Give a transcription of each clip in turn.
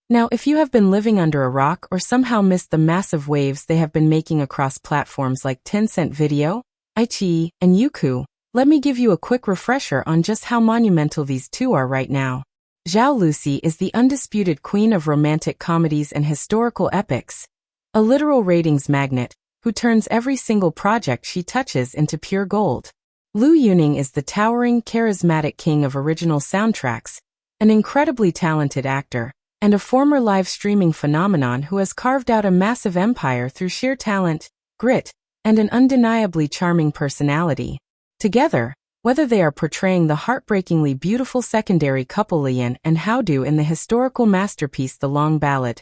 Now, if you have been living under a rock or somehow missed the massive waves they have been making across platforms like Tencent Video, iQIYI, and Youku, let me give you a quick refresher on just how monumental these two are right now. Zhao Lusi is the undisputed queen of romantic comedies and historical epics, a literal ratings magnet who turns every single project she touches into pure gold. Liu Yuning is the towering, charismatic king of original soundtracks, an incredibly talented actor, and a former live streaming phenomenon who has carved out a massive empire through sheer talent, grit, and an undeniably charming personality. Together, whether they are portraying the heartbreakingly beautiful secondary couple Lian and Haodu in the historical masterpiece The Long Ballad,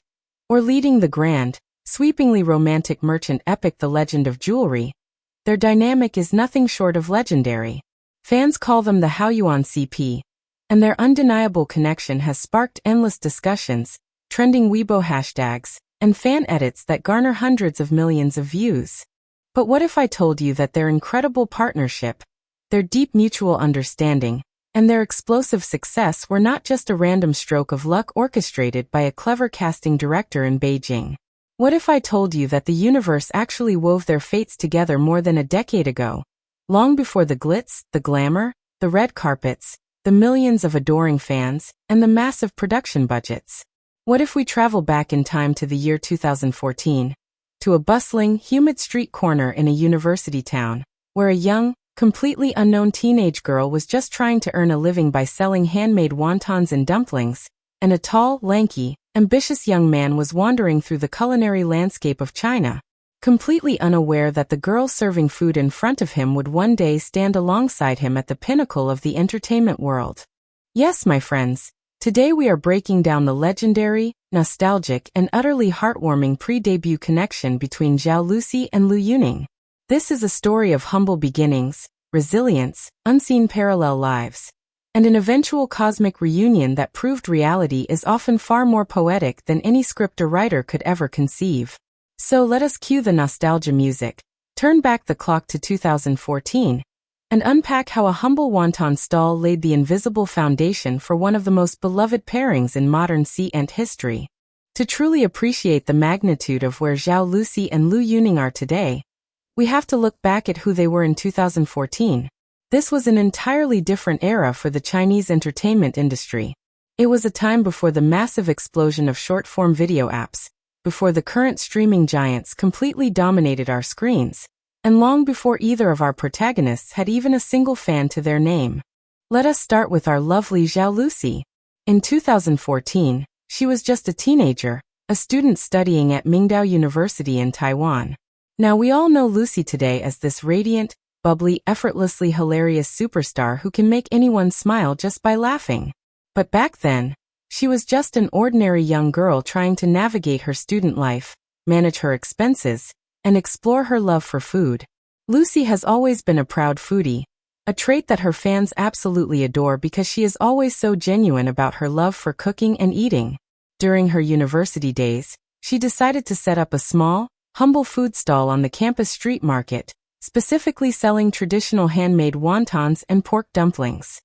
or leading the grand, sweepingly romantic merchant epic The Legend of Jewelry, their dynamic is nothing short of legendary. Fans call them the Haoyuan CP, and their undeniable connection has sparked endless discussions, trending Weibo hashtags, and fan edits that garner hundreds of millions of views. But what if I told you that their incredible partnership, their deep mutual understanding, and their explosive success were not just a random stroke of luck orchestrated by a clever casting director in Beijing? What if I told you that the universe actually wove their fates together more than a decade ago, long before the glitz, the glamour, the red carpets, the millions of adoring fans, and the massive production budgets? What if we travel back in time to the year 2014, to a bustling, humid street corner in a university town, where a young, completely unknown teenage girl was just trying to earn a living by selling handmade wontons and dumplings, and a tall, lanky, ambitious young man was wandering through the culinary landscape of China, completely unaware that the girl serving food in front of him would one day stand alongside him at the pinnacle of the entertainment world. Yes, my friends, today we are breaking down the legendary, nostalgic, and utterly heartwarming pre-debut connection between Zhao Lusi and Liu Yuning. This is a story of humble beginnings, resilience, unseen parallel lives, and an eventual cosmic reunion that proved reality is often far more poetic than any script or writer could ever conceive. So let us cue the nostalgia music, turn back the clock to 2014, and unpack how a humble wonton stall laid the invisible foundation for one of the most beloved pairings in modern C-Ent history. To truly appreciate the magnitude of where Zhao Lusi and Liu Yuning are today, we have to look back at who they were in 2014. This was an entirely different era for the Chinese entertainment industry. It was a time before the massive explosion of short-form video apps, before the current streaming giants completely dominated our screens, and long before either of our protagonists had even a single fan to their name. Let us start with our lovely Zhao Lusi. In 2014, she was just a teenager, a student studying at Mingdao University in Taiwan. Now we all know Lucy today as this radiant, bubbly, effortlessly hilarious superstar who can make anyone smile just by laughing. But back then, she was just an ordinary young girl trying to navigate her student life, manage her expenses, and explore her love for food. Lucy has always been a proud foodie, a trait that her fans absolutely adore because she is always so genuine about her love for cooking and eating. During her university days, she decided to set up a small, humble food stall on the campus street market, specifically selling traditional handmade wontons and pork dumplings.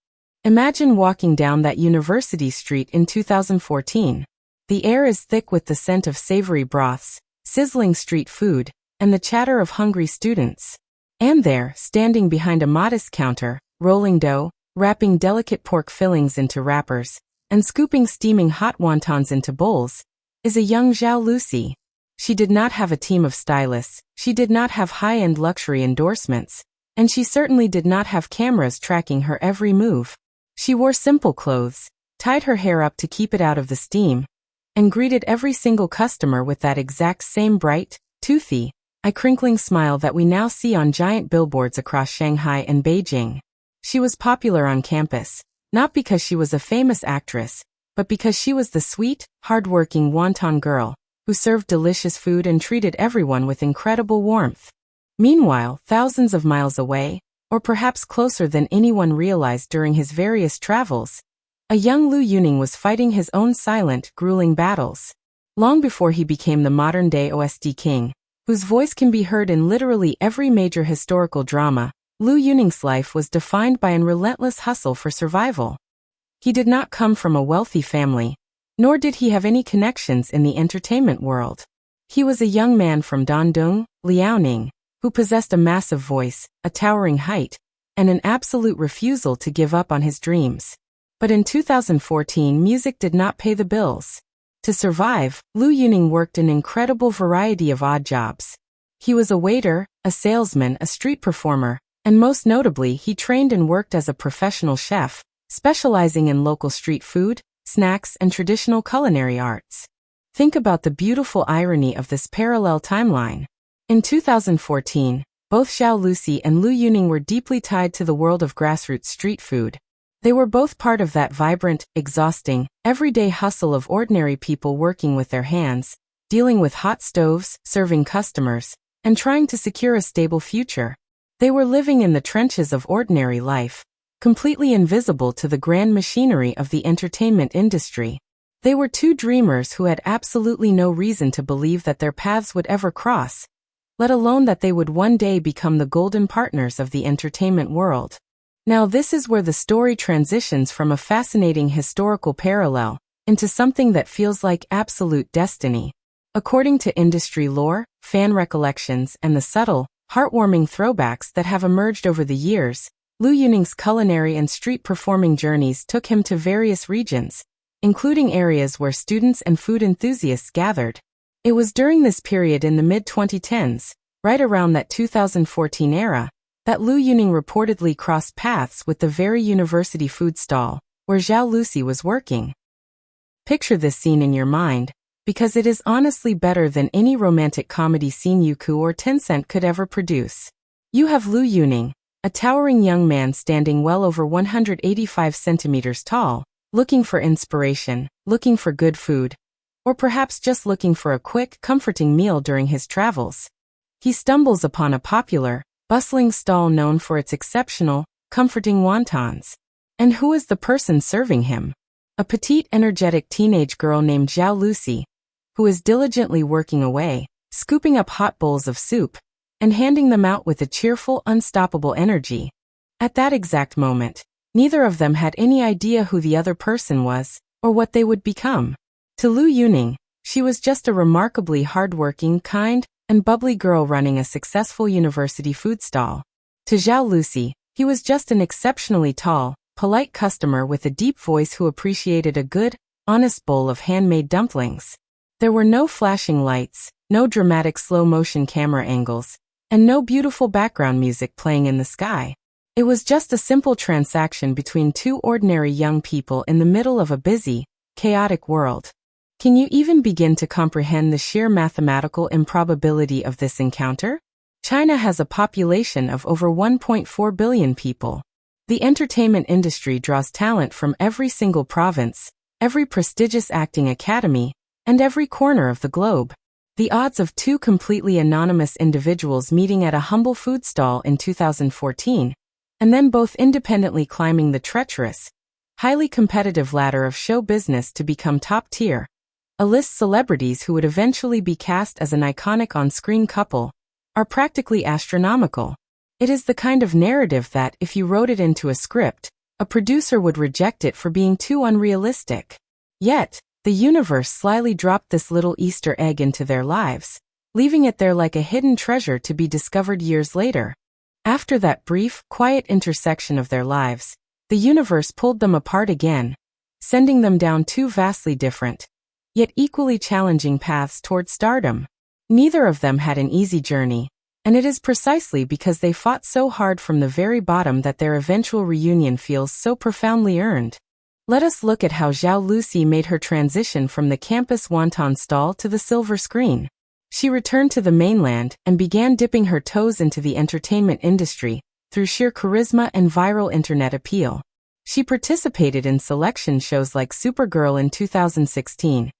Imagine walking down that university street in 2014. The air is thick with the scent of savory broths, sizzling street food, and the chatter of hungry students. And there, standing behind a modest counter, rolling dough, wrapping delicate pork fillings into wrappers, and scooping steaming hot wontons into bowls, is a young Zhao Lusi. She did not have a team of stylists, she did not have high-end luxury endorsements, and she certainly did not have cameras tracking her every move. She wore simple clothes, tied her hair up to keep it out of the steam, and greeted every single customer with that exact same bright, toothy, eye-crinkling smile that we now see on giant billboards across Shanghai and Beijing. She was popular on campus, not because she was a famous actress, but because she was the sweet, hard-working wonton girl who served delicious food and treated everyone with incredible warmth. Meanwhile, thousands of miles away, or perhaps closer than anyone realized during his various travels, a young Liu Yuning was fighting his own silent, grueling battles. Long before he became the modern-day OST king, whose voice can be heard in literally every major historical drama, Liu Yuning's life was defined by an relentless hustle for survival. He did not come from a wealthy family, nor did he have any connections in the entertainment world. He was a young man from Dandong, Liaoning, who possessed a massive voice, a towering height, and an absolute refusal to give up on his dreams. But in 2014, music did not pay the bills. To survive, Liu Yuning worked an incredible variety of odd jobs. He was a waiter, a salesman, a street performer, and most notably, he trained and worked as a professional chef, specializing in local street food, snacks, and traditional culinary arts. Think about the beautiful irony of this parallel timeline. In 2014, both Zhao Lusi and Liu Yuning were deeply tied to the world of grassroots street food. They were both part of that vibrant, exhausting, everyday hustle of ordinary people working with their hands, dealing with hot stoves, serving customers, and trying to secure a stable future. They were living in the trenches of ordinary life, completely invisible to the grand machinery of the entertainment industry. They were two dreamers who had absolutely no reason to believe that their paths would ever cross, let alone that they would one day become the golden partners of the entertainment world. Now this is where the story transitions from a fascinating historical parallel into something that feels like absolute destiny. According to industry lore, fan recollections, and the subtle, heartwarming throwbacks that have emerged over the years, Liu Yuning's culinary and street performing journeys took him to various regions, including areas where students and food enthusiasts gathered. It was during this period in the mid-2010s, right around that 2014 era, that Liu Yuning reportedly crossed paths with the very university food stall where Zhao Lusi was working. Picture this scene in your mind, because it is honestly better than any romantic comedy scene Youku or Tencent could ever produce. You have Liu Yuning, a towering young man standing well over 185 centimeters tall, looking for inspiration, looking for good food, or perhaps just looking for a quick, comforting meal during his travels. He stumbles upon a popular, bustling stall known for its exceptional, comforting wontons. And who is the person serving him? A petite, energetic teenage girl named Zhao Lusi, who is diligently working away, scooping up hot bowls of soup, and handing them out with a cheerful, unstoppable energy. At that exact moment, neither of them had any idea who the other person was, or what they would become. To Liu Yuning, she was just a remarkably hardworking, kind, and bubbly girl running a successful university food stall. To Zhao Lusi, he was just an exceptionally tall, polite customer with a deep voice who appreciated a good, honest bowl of handmade dumplings. There were no flashing lights, no dramatic slow-motion camera angles, and no beautiful background music playing in the sky. It was just a simple transaction between two ordinary young people in the middle of a busy, chaotic world. Can you even begin to comprehend the sheer mathematical improbability of this encounter? China has a population of over 1.4 billion people. The entertainment industry draws talent from every single province, every prestigious acting academy, and every corner of the globe. The odds of two completely anonymous individuals meeting at a humble food stall in 2014, and then both independently climbing the treacherous, highly competitive ladder of show business to become top-tier, A-list celebrities who would eventually be cast as an iconic on-screen couple, are practically astronomical. It is the kind of narrative that, if you wrote it into a script, a producer would reject it for being too unrealistic. Yet, the universe slyly dropped this little Easter egg into their lives, leaving it there like a hidden treasure to be discovered years later. After that brief, quiet intersection of their lives, the universe pulled them apart again, sending them down two vastly different, yet equally challenging paths toward stardom. Neither of them had an easy journey, and it is precisely because they fought so hard from the very bottom that their eventual reunion feels so profoundly earned. Let us look at how Zhao Lusi made her transition from the campus wonton stall to the silver screen. She returned to the mainland and began dipping her toes into the entertainment industry through sheer charisma and viral internet appeal. She participated in selection shows like Supergirl in 2016,